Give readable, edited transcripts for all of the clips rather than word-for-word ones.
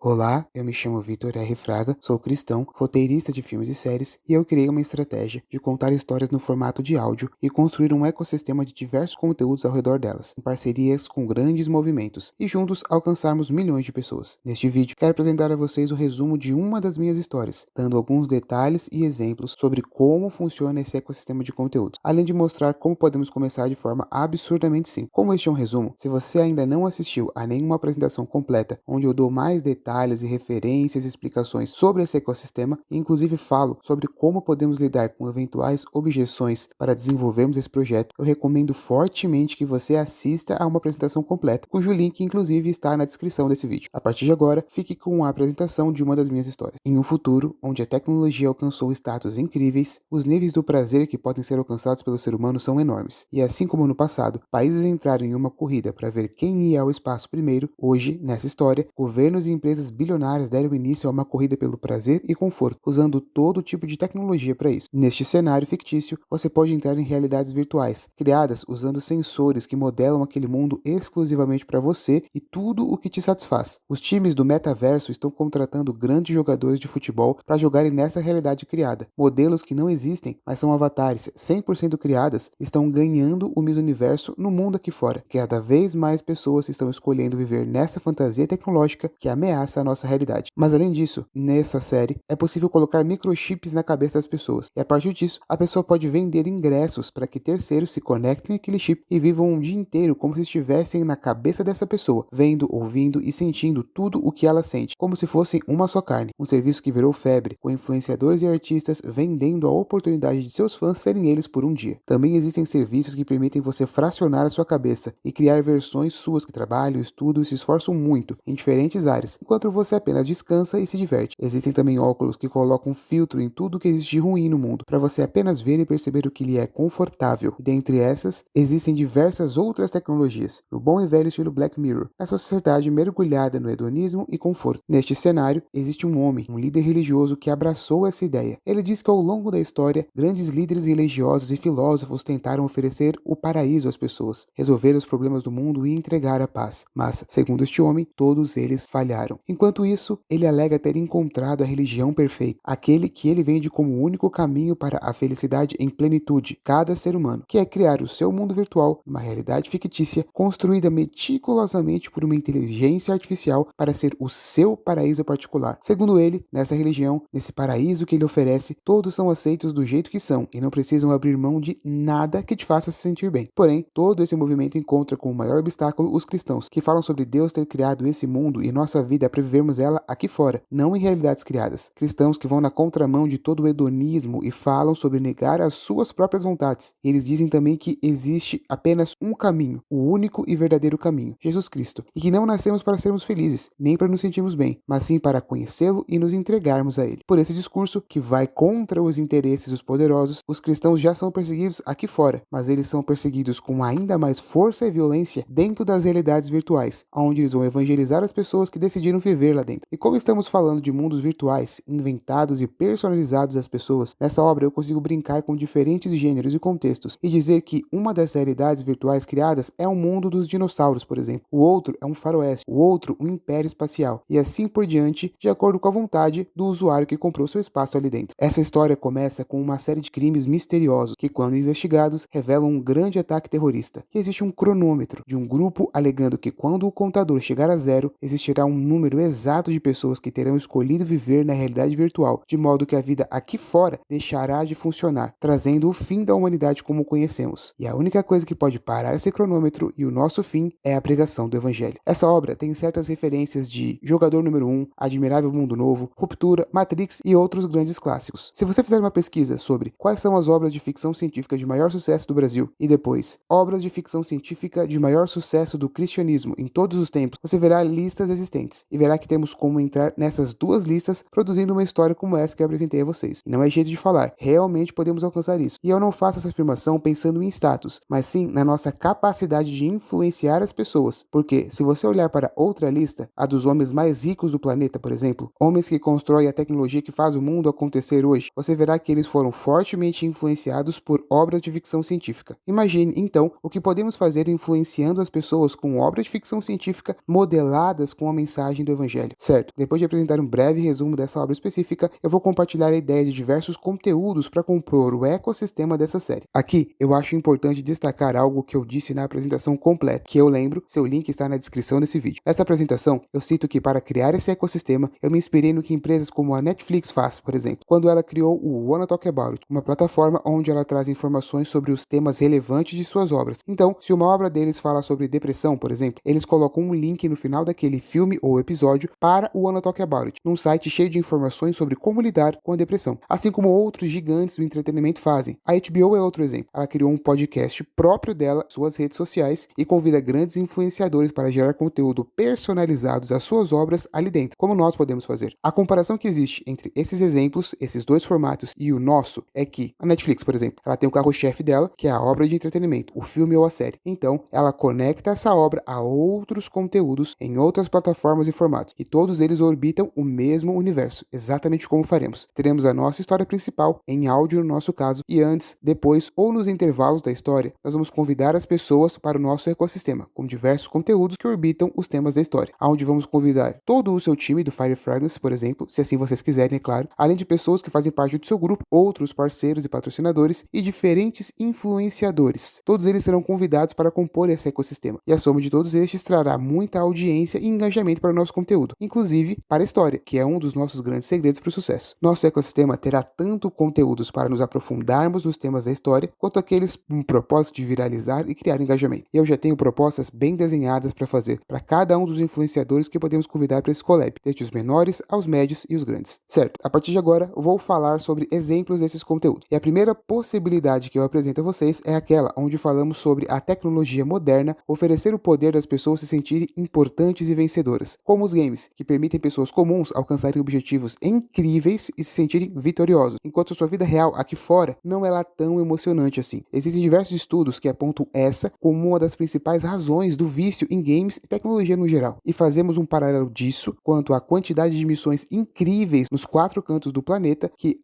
Olá, eu me chamo Vitor R. Fraga, sou cristão, roteirista de filmes e séries e eu criei uma estratégia de contar histórias no formato de áudio e construir um ecossistema de diversos conteúdos ao redor delas, em parcerias com grandes movimentos e juntos alcançarmos milhões de pessoas. Neste vídeo, quero apresentar a vocês o resumo de uma das minhas histórias, dando alguns detalhes e exemplos sobre como funciona esse ecossistema de conteúdos, além de mostrar como podemos começar de forma absurdamente simples. Como este é um resumo, se você ainda não assistiu a nenhuma apresentação completa, onde eu dou mais detalhes e referências e explicações sobre esse ecossistema, e inclusive falo sobre como podemos lidar com eventuais objeções para desenvolvermos esse projeto, eu recomendo fortemente que você assista a uma apresentação completa, cujo link inclusive está na descrição desse vídeo. A partir de agora, fique com a apresentação de uma das minhas histórias. Em um futuro onde a tecnologia alcançou status incríveis, os níveis do prazer que podem ser alcançados pelo ser humano são enormes. E assim como no passado, países entraram em uma corrida para ver quem ia ao espaço primeiro, hoje, nessa história, governos e empresas bilionárias deram início a uma corrida pelo prazer e conforto, usando todo tipo de tecnologia para isso. Neste cenário fictício, você pode entrar em realidades virtuais, criadas usando sensores que modelam aquele mundo exclusivamente para você e tudo o que te satisfaz. Os times do metaverso estão contratando grandes jogadores de futebol para jogarem nessa realidade criada. Modelos que não existem, mas são avatares 100% criadas, estão ganhando o Miss Universo no mundo aqui fora. Cada vez mais pessoas estão escolhendo viver nessa fantasia tecnológica que ameaça a nossa realidade. Mas além disso, nessa série, é possível colocar microchips na cabeça das pessoas. E a partir disso, a pessoa pode vender ingressos para que terceiros se conectem àquele chip e vivam um dia inteiro como se estivessem na cabeça dessa pessoa, vendo, ouvindo e sentindo tudo o que ela sente, como se fossem uma só carne. Um serviço que virou febre, com influenciadores e artistas vendendo a oportunidade de seus fãs serem eles por um dia. Também existem serviços que permitem você fracionar a sua cabeça e criar versões suas que trabalham, estudam e se esforçam muito em diferentes áreas, enquanto você apenas descansa e se diverte. Existem também óculos que colocam um filtro em tudo que existe de ruim no mundo, para você apenas ver e perceber o que lhe é confortável. E dentre essas, existem diversas outras tecnologias, no bom e velho estilo Black Mirror, nessa sociedade mergulhada no hedonismo e conforto. Neste cenário, existe um homem, um líder religioso que abraçou essa ideia. Ele diz que ao longo da história, grandes líderes religiosos e filósofos tentaram oferecer o paraíso às pessoas, resolver os problemas do mundo e entregar a paz. Mas, segundo este homem, todos eles falharam. Enquanto isso, ele alega ter encontrado a religião perfeita, aquele que ele vende como o único caminho para a felicidade em plenitude, cada ser humano, que é criar o seu mundo virtual, uma realidade fictícia, construída meticulosamente por uma inteligência artificial para ser o seu paraíso particular. Segundo ele, nessa religião, nesse paraíso que ele oferece, todos são aceitos do jeito que são e não precisam abrir mão de nada que te faça se sentir bem. Porém, todo esse movimento encontra como maior obstáculo os cristãos, que falam sobre Deus ter criado esse mundo e nossa vida para vivermos ela aqui fora, não em realidades criadas. Cristãos que vão na contramão de todo o hedonismo e falam sobre negar as suas próprias vontades. Eles dizem também que existe apenas um caminho, o único e verdadeiro caminho, Jesus Cristo, e que não nascemos para sermos felizes, nem para nos sentirmos bem, mas sim para conhecê-lo e nos entregarmos a ele. Por esse discurso, que vai contra os interesses dos poderosos, os cristãos já são perseguidos aqui fora, mas eles são perseguidos com ainda mais força e violência dentro das realidades virtuais, onde eles vão evangelizar as pessoas que decidiram viver lá dentro. E como estamos falando de mundos virtuais, inventados e personalizados das pessoas, nessa obra eu consigo brincar com diferentes gêneros e contextos e dizer que uma das realidades virtuais criadas é o mundo dos dinossauros, por exemplo. O outro é um faroeste, o outro um império espacial, e assim por diante, de acordo com a vontade do usuário que comprou seu espaço ali dentro. Essa história começa com uma série de crimes misteriosos que, quando investigados, revelam um grande ataque terrorista. E existe um cronômetro de um grupo alegando que quando o contador chegar a zero, existirá um número exato de pessoas que terão escolhido viver na realidade virtual, de modo que a vida aqui fora deixará de funcionar, trazendo o fim da humanidade como conhecemos. E a única coisa que pode parar esse cronômetro e o nosso fim é a pregação do Evangelho. Essa obra tem certas referências de Jogador Número 1, Admirável Mundo Novo, Ruptura, Matrix e outros grandes clássicos. Se você fizer uma pesquisa sobre quais são as obras de ficção científica de maior sucesso do Brasil e depois obras de ficção científica de maior sucesso do cristianismo em todos os tempos, você verá listas existentes e verá que temos como entrar nessas duas listas produzindo uma história como essa que eu apresentei a vocês. E não é jeito de falar, realmente podemos alcançar isso. E eu não faço essa afirmação pensando em status, mas sim na nossa capacidade de influenciar as pessoas. Porque se você olhar para outra lista, a dos homens mais ricos do planeta, por exemplo, homens que constroem a tecnologia que faz o mundo acontecer hoje, você verá que eles foram fortemente influenciados por obras de ficção científica. Imagine, então, o que podemos fazer influenciando as pessoas com obras de ficção científica modeladas com a mensagem do evangelho. Certo, depois de apresentar um breve resumo dessa obra específica, eu vou compartilhar a ideia de diversos conteúdos para compor o ecossistema dessa série. Aqui, eu acho importante destacar algo que eu disse na apresentação completa, que eu lembro, seu link está na descrição desse vídeo. Nessa apresentação, eu cito que para criar esse ecossistema, eu me inspirei no que empresas como a Netflix faz, por exemplo, quando ela criou o Wanna Talk About It, uma plataforma onde ela traz informações sobre os temas relevantes de suas obras. Então, se uma obra deles fala sobre depressão, por exemplo, eles colocam um link no final daquele filme ou episódio para o Wanna Talk About It, num site cheio de informações sobre como lidar com a depressão, assim como outros gigantes do entretenimento fazem. A HBO é outro exemplo. Ela criou um podcast próprio dela, suas redes sociais, e convida grandes influenciadores para gerar conteúdo personalizados às suas obras ali dentro, como nós podemos fazer. A comparação que existe entre esses exemplos, esses dois formatos e o nosso, é que a Netflix, por exemplo, ela tem o carro-chefe dela, que é a obra de entretenimento, o filme ou a série. Então, ela conecta essa obra a outros conteúdos em outras plataformas e formatos, e todos eles orbitam o mesmo universo, exatamente como faremos. Teremos a nossa história principal em áudio no nosso caso, e antes, depois ou nos intervalos da história, nós vamos convidar as pessoas para o nosso ecossistema, com diversos conteúdos que orbitam os temas da história, onde vamos convidar todo o seu time do Fire Fragrance, por exemplo, se assim vocês quiserem, é claro, além de pessoas que fazem parte do seu grupo, outros parceiros e patrocinadores e diferentes influenciadores. Todos eles serão convidados para compor esse ecossistema, e a soma de todos estes trará muita audiência e engajamento para o nosso conteúdo, inclusive para a história, que é um dos nossos grandes segredos para o sucesso. Nosso ecossistema terá tanto conteúdos para nos aprofundarmos nos temas da história, quanto aqueles com o propósito de viralizar e criar engajamento. E eu já tenho propostas bem desenhadas para fazer para cada um dos influenciadores que podemos convidar para esse collab, desde os menores aos médios e os grandes. Certo, a partir de agora eu vou falar sobre exemplos desses conteúdos. E a primeira possibilidade que eu apresento a vocês é aquela onde falamos sobre a tecnologia moderna oferecer o poder das pessoas se sentirem importantes e vencedoras, como os games, que permitem pessoas comuns alcançarem objetivos incríveis e se sentirem vitoriosos, enquanto sua vida real aqui fora não é lá tão emocionante assim. Existem diversos estudos que apontam essa como uma das principais razões do vício em games e tecnologia no geral, e fazemos um paralelo disso quanto à quantidade de missões incríveis nos 4 cantos do planeta que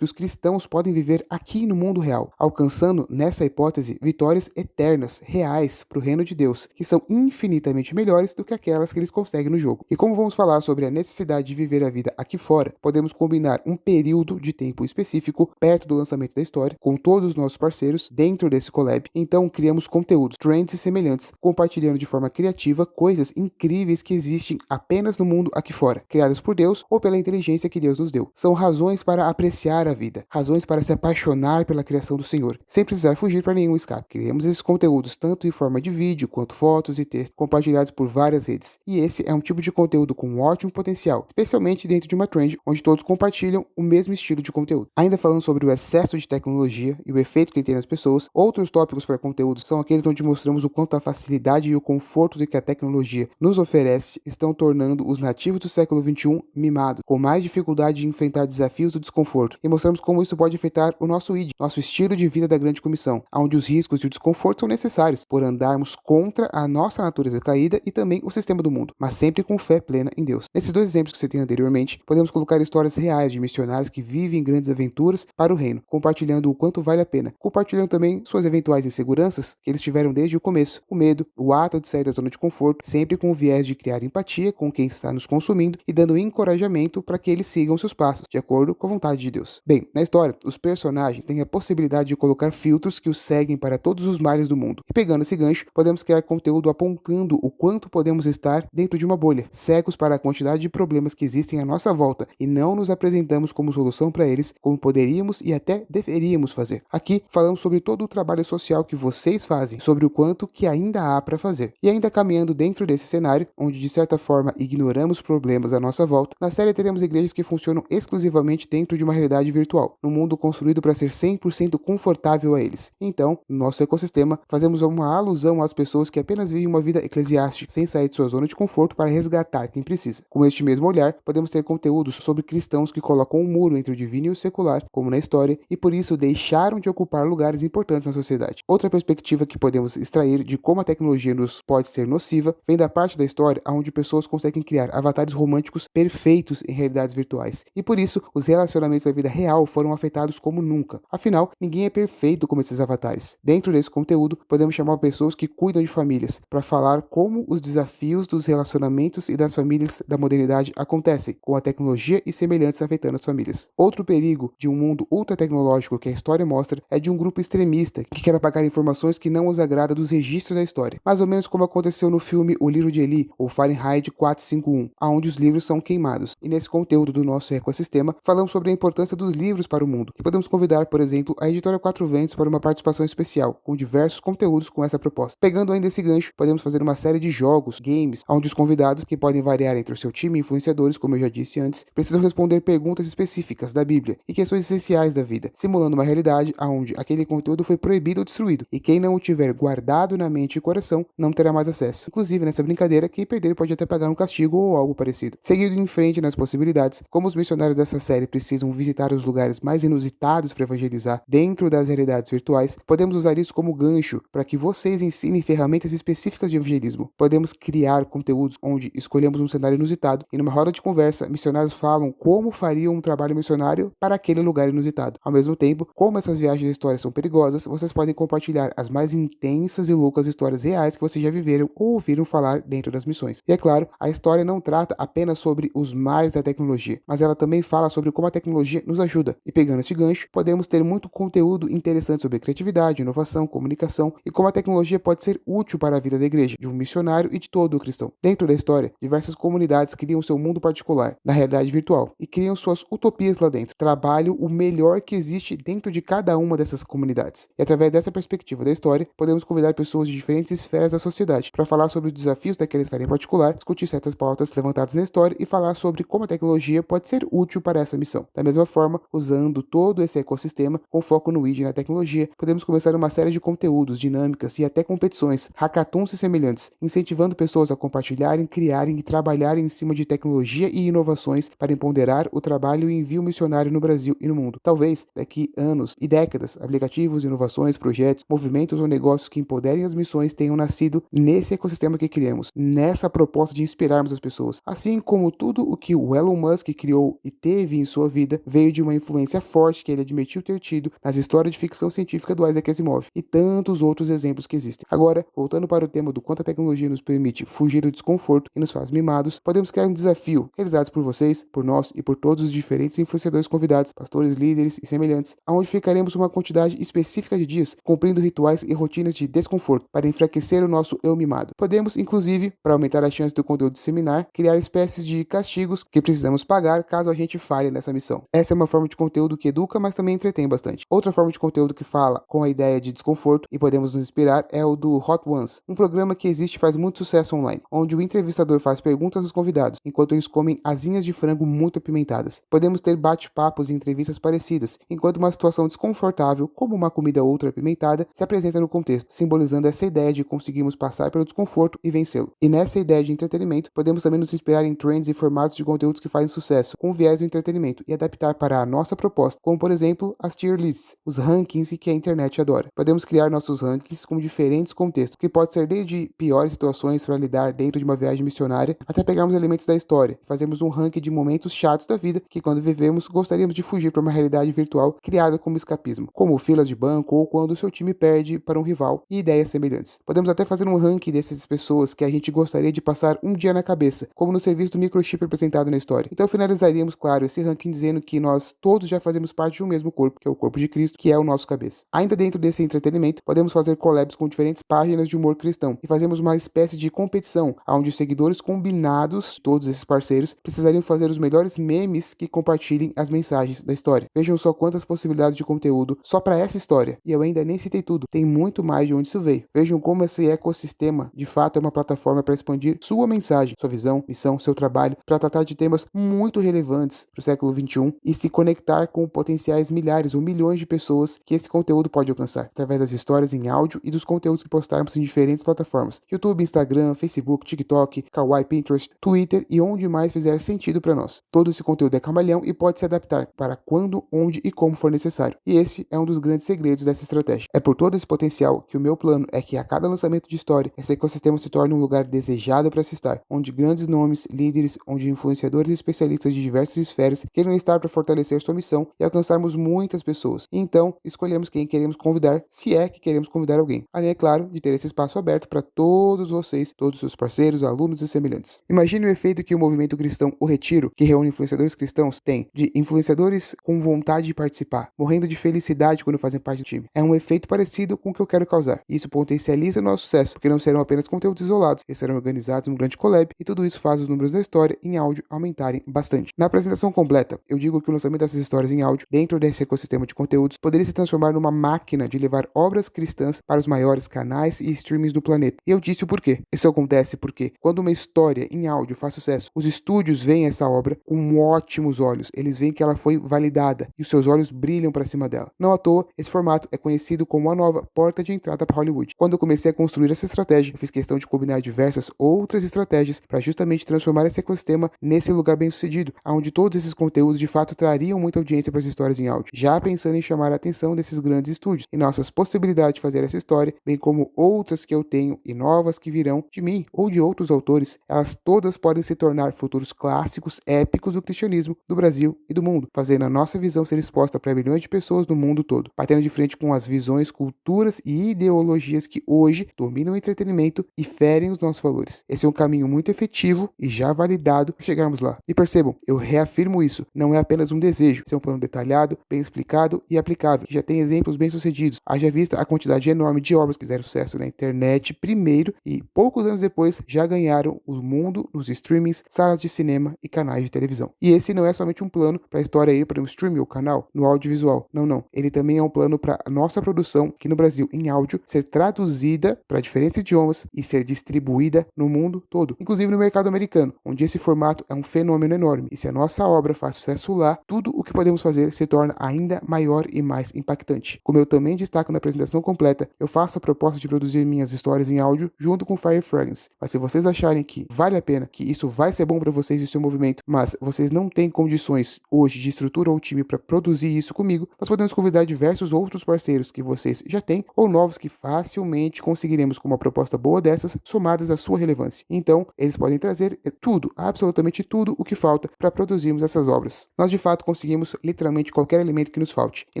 os cristãos podem viver aqui no mundo real, alcançando, nessa hipótese, vitórias eternas, reais, para o reino de Deus, que são infinitamente melhores do que aquelas que eles conseguem no jogo. E como vamos falar sobre a necessidade de viver a vida aqui fora, podemos combinar um período de tempo específico, perto do lançamento da história, com todos os nossos parceiros dentro desse collab. Então criamos conteúdos, trends semelhantes, compartilhando de forma criativa coisas incríveis que existem apenas no mundo aqui fora, criadas por Deus ou pela inteligência que Deus nos deu. São razões para apreciar a vida, razões para se apaixonar pela criação do Senhor, sem precisar fugir para nenhum escape. Criamos esses conteúdos tanto em forma de vídeo, quanto fotos e texto, compartilhados por várias redes. E esse é um tipo de conteúdo com um ótimo potencial, especialmente dentro de uma trend onde todos compartilham o mesmo estilo de conteúdo. Ainda falando sobre o excesso de tecnologia e o efeito que ele tem nas pessoas, outros tópicos para conteúdo são aqueles onde mostramos o quanto a facilidade e o conforto que a tecnologia nos oferece estão tornando os nativos do século XXI mimados, com mais dificuldade de enfrentar desafios do desconforto, e mostramos como isso pode afetar o nosso ID, nosso estilo de vida da grande comissão, onde os riscos e o desconforto são necessários por andarmos contra a nossa natureza caída e também o sistema do mundo, mas sempre com fé plena em Deus. Nesses dois exemplos que você tem anteriormente, podemos colocar histórias reais de missionários que vivem grandes aventuras para o reino, compartilhando o quanto vale a pena, compartilhando também suas eventuais inseguranças que eles tiveram desde o começo, o medo, o ato de sair da zona de conforto, sempre com o viés de criar empatia com quem está nos consumindo e dando encorajamento para que eles sigam seus passos, de acordo com a vontade de Deus. Bem, na história, os personagens têm a possibilidade de colocar filtros que os seguem para todos os mares do mundo. E pegando esse gancho, podemos criar conteúdo apontando o quanto podemos estar dentro de uma bolha, cegos para a quantidade de problemas que existem à nossa volta e não nos apresentamos como solução para eles, como poderíamos e até deveríamos fazer. Aqui falamos sobre todo o trabalho social que vocês fazem, sobre o quanto que ainda há para fazer. E ainda caminhando dentro desse cenário, onde de certa forma ignoramos problemas à nossa volta, na série teremos igrejas que funcionam exclusivamente dentro de uma realidade virtual, num mundo construído para ser 100% confortável a eles. Então, no nosso ecossistema, fazemos uma alusão às pessoas que apenas vivem uma vida eclesiástica, sem sair de sua zona de conforto para resgatar quem precisa. Com este mesmo olhar, podemos ter conteúdos sobre cristãos que colocam um muro entre o divino e o secular, como na história, e por isso deixaram de ocupar lugares importantes na sociedade. Outra perspectiva que podemos extrair de como a tecnologia nos pode ser nociva vem da parte da história onde pessoas conseguem criar avatares românticos perfeitos em realidades virtuais, e por isso os relacionamentos da vida real foram afetados como nunca. Afinal, ninguém é perfeito como esses avatares. Dentro desse conteúdo, podemos chamar pessoas que cuidam de famílias para falar como os desafios dos relacionamentos eventos e das famílias da modernidade acontecem, com a tecnologia e semelhantes afetando as famílias. Outro perigo de um mundo ultra tecnológico que a história mostra é de um grupo extremista que quer apagar informações que não os agrada dos registros da história, mais ou menos como aconteceu no filme O Livro de Eli ou Fahrenheit 451, onde os livros são queimados. E nesse conteúdo do nosso ecossistema, falamos sobre a importância dos livros para o mundo, e podemos convidar, por exemplo, a editora Quatro Ventos para uma participação especial, com diversos conteúdos com essa proposta. Pegando ainda esse gancho, podemos fazer uma série de jogos, games, onde os convidados, que podem variar entre o seu time e influenciadores, como eu já disse antes, precisam responder perguntas específicas da Bíblia e questões essenciais da vida, simulando uma realidade onde aquele conteúdo foi proibido ou destruído, e quem não o tiver guardado na mente e coração não terá mais acesso. Inclusive, nessa brincadeira, quem perder pode até pagar um castigo ou algo parecido. Seguindo em frente nas possibilidades, como os missionários dessa série precisam visitar os lugares mais inusitados para evangelizar dentro das realidades virtuais, podemos usar isso como gancho para que vocês ensinem ferramentas específicas de evangelismo. Podemos criar conteúdos onde escolhemos um cenário inusitado e numa roda de conversa, missionários falam como fariam um trabalho missionário para aquele lugar inusitado. Ao mesmo tempo, como essas viagens e histórias são perigosas, vocês podem compartilhar as mais intensas e loucas histórias reais que vocês já viveram ou ouviram falar dentro das missões. E é claro, a história não trata apenas sobre os males da tecnologia, mas ela também fala sobre como a tecnologia nos ajuda. E pegando este gancho, podemos ter muito conteúdo interessante sobre criatividade, inovação, comunicação e como a tecnologia pode ser útil para a vida da igreja, de um missionário e de todo o cristão. Dentro da história, diversas comunidades criam seu mundo particular, na realidade virtual, e criam suas utopias lá dentro. Trabalham o melhor que existe dentro de cada uma dessas comunidades. E através dessa perspectiva da história, podemos convidar pessoas de diferentes esferas da sociedade para falar sobre os desafios daquela esfera em particular, discutir certas pautas levantadas na história e falar sobre como a tecnologia pode ser útil para essa missão. Da mesma forma, usando todo esse ecossistema com foco no ID e na tecnologia, podemos começar uma série de conteúdos, dinâmicas e até competições, hackathons e semelhantes, incentivando pessoas a compartilharem, criarem e trabalharem em cima de tecnologia e inovações para empoderar o trabalho e envio missionário no Brasil e no mundo. Talvez, daqui anos e décadas, aplicativos, inovações, projetos, movimentos ou negócios que empoderem as missões tenham nascido nesse ecossistema que criamos, nessa proposta de inspirarmos as pessoas. Assim como tudo o que o Elon Musk criou e teve em sua vida veio de uma influência forte que ele admitiu ter tido nas histórias de ficção científica do Isaac Asimov e tantos outros exemplos que existem. Agora, voltando para o tema do quanto a tecnologia nos permite fugir do desconforto e nos faz mimados, podemos criar um desafio, realizados por vocês, por nós e por todos os diferentes influenciadores convidados, pastores, líderes e semelhantes, onde ficaremos uma quantidade específica de dias, cumprindo rituais e rotinas de desconforto para enfraquecer o nosso eu mimado. Podemos, inclusive, para aumentar a chance do conteúdo disseminar, criar espécies de castigos que precisamos pagar caso a gente falhe nessa missão. Essa é uma forma de conteúdo que educa, mas também entretém bastante. Outra forma de conteúdo que fala com a ideia de desconforto e podemos nos inspirar é o do Hot Ones, um programa que existe e faz muito sucesso online, onde o entrevistador faz perguntas aos convidados, enquanto eles comem asinhas de frango muito apimentadas. Podemos ter bate-papos e entrevistas parecidas, enquanto uma situação desconfortável, como uma comida ultra apimentada, se apresenta no contexto, simbolizando essa ideia de conseguirmos passar pelo desconforto e vencê-lo. E nessa ideia de entretenimento, podemos também nos inspirar em trends e formatos de conteúdos que fazem sucesso, com o viés do entretenimento, e adaptar para a nossa proposta, como por exemplo, as tier lists, os rankings que a internet adora. Podemos criar nossos rankings com diferentes contextos, que pode ser desde piores situações para lidar dentro de uma viagem missionária, até pegarmos elementos da história e fazermos um ranking de momentos chatos da vida que, quando vivemos, gostaríamos de fugir para uma realidade virtual criada como escapismo, como filas de banco ou quando o seu time perde para um rival e ideias semelhantes. Podemos até fazer um ranking dessas pessoas que a gente gostaria de passar um dia na cabeça, como no serviço do microchip apresentado na história. Então finalizaríamos, claro, esse ranking dizendo que nós todos já fazemos parte de um mesmo corpo, que é o corpo de Cristo, que é o nosso cabeça. Ainda dentro desse entretenimento, podemos fazer collabs com diferentes páginas de humor cristão e fazemos uma espécie de competição, onde os seguidores combinados, todos esses parceiros, precisariam fazer os melhores memes que compartilhem as mensagens da história. Vejam só quantas possibilidades de conteúdo só para essa história. E eu ainda nem citei tudo, tem muito mais de onde isso veio. Vejam como esse ecossistema, de fato, é uma plataforma para expandir sua mensagem, sua visão, missão, seu trabalho, para tratar de temas muito relevantes para o século XXI e se conectar com potenciais milhares ou milhões de pessoas que esse conteúdo pode alcançar, através das histórias em áudio e dos conteúdos que postarmos em diferentes plataformas: YouTube, Instagram, Facebook, TikTok, Kawaii, Pinterest, Twitter e onde mais fizer sentido para nós. Todo esse conteúdo é camaleão e pode se adaptar para quando, onde e como for necessário. E esse é um dos grandes segredos dessa estratégia. É por todo esse potencial que o meu plano é que a cada lançamento de história, esse ecossistema se torne um lugar desejado para se estar, onde grandes nomes, líderes, onde influenciadores e especialistas de diversas esferas queiram estar para fortalecer sua missão e alcançarmos muitas pessoas. E então, escolhemos quem queremos convidar, se é que queremos convidar alguém. Além, é claro, de ter esse espaço aberto para todos vocês, todos os seus parceiros, alunos alunos e semelhantes. Imagine o efeito que o movimento cristão O Retiro, que reúne influenciadores cristãos, tem de influenciadores com vontade de participar, morrendo de felicidade quando fazem parte do time. É um efeito parecido com o que eu quero causar. Isso potencializa o nosso sucesso, porque não serão apenas conteúdos isolados, eles serão organizados num grande collab, e tudo isso faz os números da história em áudio aumentarem bastante. Na apresentação completa, eu digo que o lançamento dessas histórias em áudio, dentro desse ecossistema de conteúdos, poderia se transformar numa máquina de levar obras cristãs para os maiores canais e streamings do planeta. E eu disse o porquê. Isso acontece porque, quando uma história em áudio faz sucesso, os estúdios veem essa obra com ótimos olhos. Eles veem que ela foi validada e os seus olhos brilham para cima dela. Não à toa, esse formato é conhecido como a nova porta de entrada para Hollywood. Quando eu comecei a construir essa estratégia, eu fiz questão de combinar diversas outras estratégias para justamente transformar esse ecossistema nesse lugar bem sucedido, onde todos esses conteúdos de fato trariam muita audiência para as histórias em áudio, já pensando em chamar a atenção desses grandes estúdios e nossas possibilidades de fazer essa história, bem como outras que eu tenho e novas que virão de mim ou de outros autores, elas todas podem se tornar futuros clássicos épicos do cristianismo, do Brasil e do mundo, fazendo a nossa visão ser exposta para milhões de pessoas no mundo todo, batendo de frente com as visões, culturas e ideologias que hoje dominam o entretenimento e ferem os nossos valores. Esse é um caminho muito efetivo e já validado para chegarmos lá. E percebam, eu reafirmo isso, não é apenas um desejo, esse é um plano detalhado, bem explicado e aplicável, que já tem exemplos bem-sucedidos. Haja vista a quantidade enorme de obras que fizeram sucesso na internet primeiro e poucos anos depois já ganharam o mundo nos streamings, salas de cinema e canais de televisão. E esse não é somente um plano para a história ir para um streaming ou canal, no audiovisual. Não. Ele também é um plano para a nossa produção aqui no Brasil em áudio ser traduzida para diferentes idiomas e ser distribuída no mundo todo, inclusive no mercado americano, onde esse formato é um fenômeno enorme. E se a nossa obra faz sucesso lá, tudo o que podemos fazer se torna ainda maior e mais impactante. Como eu também destaco na apresentação completa, eu faço a proposta de produzir minhas histórias em áudio junto com Fire Fragrance. Mas se vocês acharem que vale a pena, que isso vai ser bom para vocês e o seu movimento, mas vocês não têm condições hoje de estrutura ou time para produzir isso comigo, nós podemos convidar diversos outros parceiros que vocês já têm ou novos que facilmente conseguiremos com uma proposta boa dessas somadas à sua relevância. Então, eles podem trazer tudo, absolutamente tudo o que falta para produzirmos essas obras. Nós de fato conseguimos literalmente qualquer elemento que nos falte e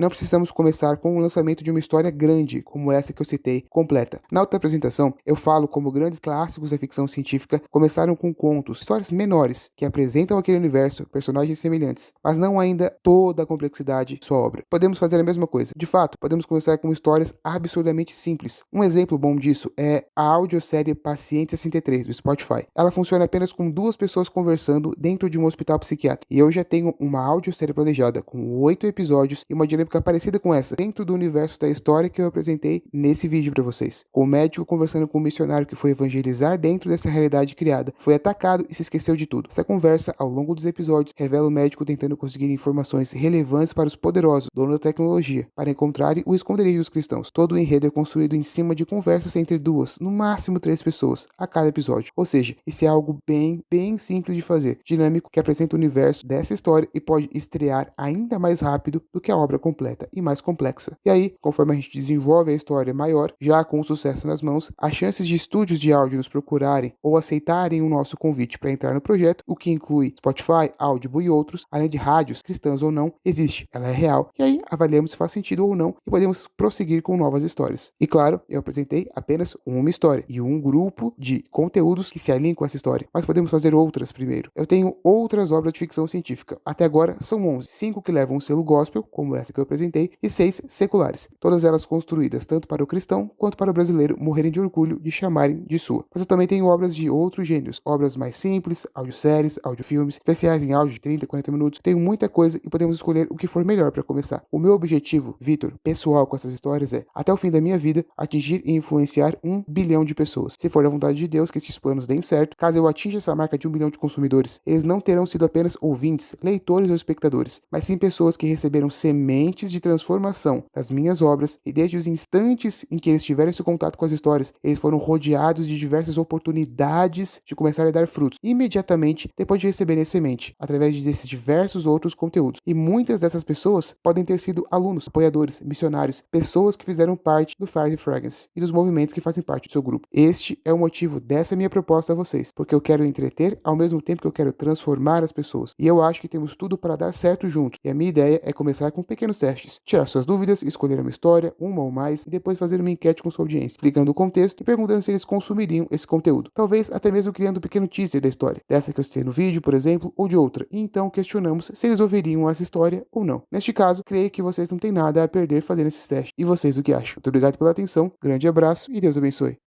não precisamos começar com o lançamento de uma história grande como essa que eu citei, completa. Na outra apresentação, eu falo como grandes clássicos da ficção científica começaram com contos, histórias menores que apresentam aquele universo, personagens semelhantes, mas não ainda toda a complexidade de sua obra. Podemos fazer a mesma coisa. De fato, podemos começar com histórias absurdamente simples. Um exemplo bom disso é a audiosérie Paciente 63 do Spotify. Ela funciona apenas com duas pessoas conversando dentro de um hospital psiquiátrico. E eu já tenho uma audiosérie planejada com 8 episódios e uma dinâmica parecida com essa, dentro do universo da história que eu apresentei nesse vídeo para vocês. Com o médico conversando com um missionário que foi evangelizar dentro dessa realidade criada, foi atacado e se esqueceu de tudo. Essa conversa, ao longo dos episódios, revela o médico tentando conseguir informações relevantes para os poderosos, donos da tecnologia, para encontrarem o esconderijo dos cristãos. Todo o enredo é construído em cima de conversas entre duas, no máximo 3 pessoas, a cada episódio. Ou seja, isso é algo bem simples de fazer, dinâmico, que apresenta o universo dessa história e pode estrear ainda mais rápido do que a obra completa e mais complexa. E aí, conforme a gente desenvolve a história maior, já com o sucesso nas mãos, as chances de estúdios de áudio nos procurarem ou aceitarem o nosso convite para entrar no projeto, o que inclui Spotify, Audible e outros, além de rádios, cristãs ou não, existe, ela é real, e aí avaliamos se faz sentido ou não e podemos prosseguir com novas histórias. E claro, eu apresentei apenas uma história e um grupo de conteúdos que se alinham com essa história, mas podemos fazer outras primeiro. Eu tenho outras obras de ficção científica, até agora são 11, 5 que levam o selo gospel, como essa que eu apresentei, e 6 seculares, todas elas construídas tanto para o cristão quanto para o brasileiro morrerem de orgulho de chamarem de sua. Mas eu também tenho obras de outros gêneros, obras mais simples, audioséries, audiofilmes, especiais em áudio de 30, 40 minutos, tenho muita coisa e podemos escolher o que for melhor para começar. O meu objetivo, Vitor, pessoal com essas histórias é, até o fim da minha vida, atingir e influenciar 1 bilhão de pessoas. Se for da vontade de Deus que esses planos deem certo, caso eu atinja essa marca de 1 bilhão de consumidores, eles não terão sido apenas ouvintes, leitores ou espectadores, mas sim pessoas que receberam sementes de transformação das minhas obras e desde os instantes em que eles tiveram esse contato com as histórias, eles foram rodeados de diversas oportunidades de começar a dar frutos imediatamente depois de receberem a semente, através desses diversos outros conteúdos. E muitas dessas pessoas podem ter sido alunos, apoiadores, missionários, pessoas que fizeram parte do Fire Fragrance e dos movimentos que fazem parte do seu grupo. Este é o motivo dessa minha proposta a vocês, porque eu quero entreter ao mesmo tempo que eu quero transformar as pessoas. E eu acho que temos tudo para dar certo juntos. E a minha ideia é começar com pequenos testes, tirar suas dúvidas, escolher uma história, uma ou mais, e depois fazer uma enquete com sua audiência, explicando o contexto e perguntando se eles consumiriam esse conteúdo. Talvez talvez até mesmo criando um pequeno teaser da história, dessa que eu citei no vídeo, por exemplo, ou de outra, e então questionamos se eles ouviriam essa história ou não. Neste caso, creio que vocês não têm nada a perder fazendo esses testes. E vocês o que acham? Muito obrigado pela atenção, grande abraço e Deus abençoe.